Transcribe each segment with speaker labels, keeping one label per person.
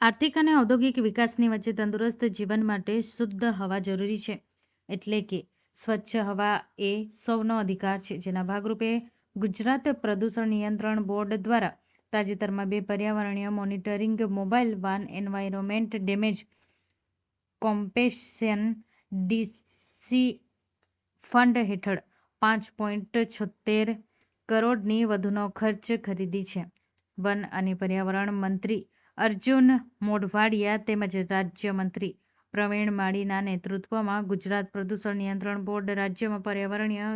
Speaker 1: આર્થિક અને ઔદ્યોગિક વિકાસની વચ્ચે તંદુરસ્ત જીવન માટે શુદ્ધ હવા જરૂરી છે. એટલે કે સ્વચ્છ હવા એ સૌનો અધિકાર છે. જેના ભાગરૂપે ગુજરાત પ્રદૂષણ નિયંત્રણ બોર્ડ દ્વારા તાજેતરમાં 2 પર્યાવરણીય monitoring mobile van environment damage compensation DC fund હેઠળ 5.76 કરોડની વધુનો ખર્ચ ખરીદી છે. વન અને પર્યાવરણ મંત્રી અર્જુન મોઢવાડિયા તેમજ રાજ્યમંત્રી પ્રવીણ માળીના નેતૃત્વમાં ગુજરાત પ્રદૂષણ નિયંત્રણ બોર્ડ રાજ્યમાં પર્યાવરણીય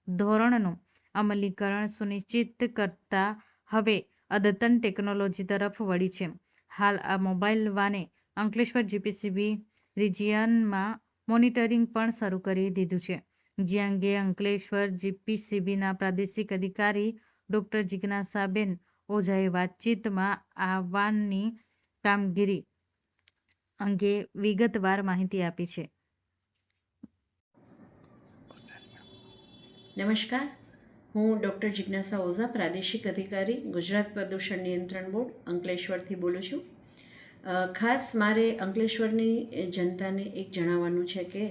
Speaker 1: ધોરણનું અમલીકરણ સુનિશ્ચિત કરતા હવે અદ્યતન ટેકનોલોજી તરફ વળી છે. હાલ આ મોબાઈલ વાને અંકલેશ્વર જીપીસીબી રિજિયનમાં મોનિટરિંગ પણ શરૂ કરી દીધું છે. જે અંગે અંકલેશ્વર જીપીસીબીના પ્રાદેશિક અધિકારી ડોક્ટર જિજ્ઞાસાબેન ઓઝાએ વાતચીતમાં આ વાનની કામગીરી અંગે વિગતવાર માહિતી આપી છે.
Speaker 2: નમસ્કાર, હું ડૉક્ટર જિજ્ઞાસા ઓઝા, પ્રાદેશિક અધિકારી, ગુજરાત પ્રદૂષણ નિયંત્રણ બોર્ડ, અંકલેશ્વરથી બોલું છું. ખાસ મારે અંકલેશ્વરની જનતાને એક જણાવવાનું છે કે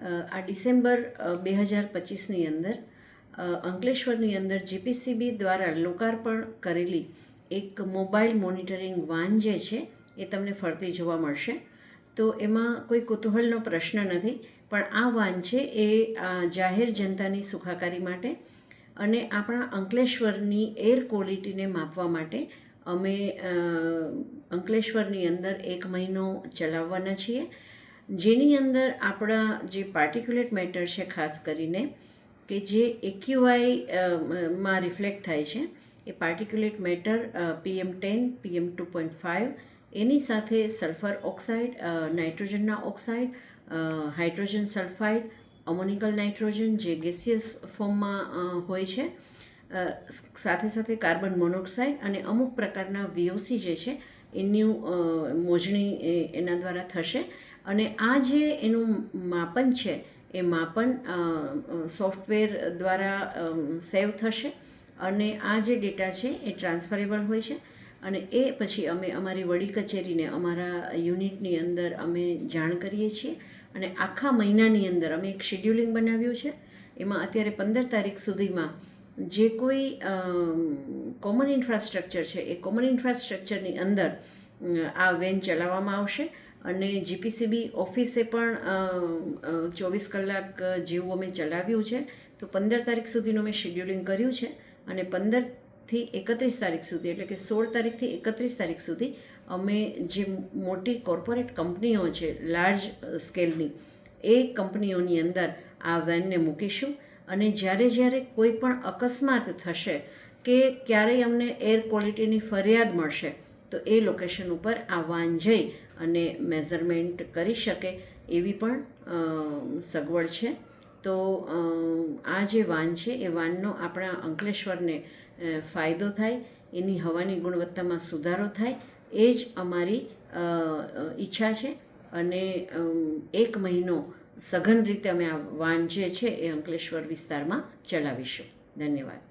Speaker 2: આ ડિસેમ્બર 2025ની અંદર અંકલેશ્વરની અંદર જીપીસીબી દ્વારા લોકાર્પણ કરેલી એક મોબાઈલ મોનિટરિંગ વાન જે છે એ તમને ફરતી જોવા મળશે. તો એમાં કોઈ કુતૂહલનો પ્રશ્ન નથી, પણ આ વાન છે એ જાહેર જનતાની સુખાકારી માટે અને આપણા અંકલેશ્વરની એર ક્વોલિટીને માપવા માટે અમે અંકલેશ્વરની અંદર 1 મહિનો ચલાવવાના છીએ. જેની અંદર આપણા જે પાર્ટિક્યુલેટ મેટર છે, ખાસ કરીને કે જે AQI માં રિફ્લેક્ટ થાય છે, એ પાર્ટિક્યુલેટ મેટર PM10, PM2.5, એની સાથે સલ્ફર ઓક્સાઇડ, નાઇટ્રોજનના oxide, hydrogen sulphide, ammoniacal nitrogen જે ગેસિયસ ફોર્મમાં હોય છે, સાથે સાથે કાર્બન મોનોક્સાઇડ અને અમુક પ્રકારના VOC જે છે એનું મોજણી એના દ્વારા થશે. અને આ જે એનું માપન છે એ માપન સોફ્ટવેર દ્વારા સેવ થશે અને આ જે ડેટા છે એ ટ્રાન્સફરેબલ હોય છે અને એ પછી અમે અમારી વડી કચેરીને અમારા યુનિટની અંદર અમે જાણ કરીએ છીએ. અને આખા મહિનાની અંદર અમે એક શેડ્યુલિંગ બનાવ્યું છે. એમાં અત્યારે 15 તારીખ સુધીમાં જે કોઈ કોમન ઇન્ફ્રાસ્ટ્રક્ચર છે એ કોમન ઇન્ફ્રાસ્ટ્રક્ચરની અંદર આ વેન ચલાવવામાં આવશે. અને જીપીસીબી ઓફિસે પણ 24 કલાક જેવું અમે ચલાવ્યું છે. તો 15 તારીખ સુધીનું મેં શેડ્યુલિંગ કર્યું છે અને 15થી 31 તારીખ સુધી, એટલે કે 16 તારીખથી 31 તારીખ સુધી અમે જે મોટી કોર્પોરેટ કંપનીઓ છે લાર્જ સ્કેલની, એ કંપનીઓની અંદર આ વેનને મૂકીશું. અને જ્યારે કોઈ પણ અકસ્માત થશે કે ક્યારેય અમને એર ક્વોલિટીની ફરિયાદ મળશે તો એ લોકેશન ઉપર આ વાન જઈ અને મેઝરમેન્ટ કરી શકે એવી પણ સગવડ છે. તો આ જે વાન છે એ વાનનો આપણા અંકલેશ્વરને ફાયદો થાય, એની હવાની ગુણવત્તામાં સુધારો થાય, એ જ અમારી ઈચ્છા છે. અને 1 મહિનો સઘન રીતે અમે આ વાન જે છે એ અંકલેશ્વર વિસ્તારમાં ચલાવીશું. ધન્યવાદ.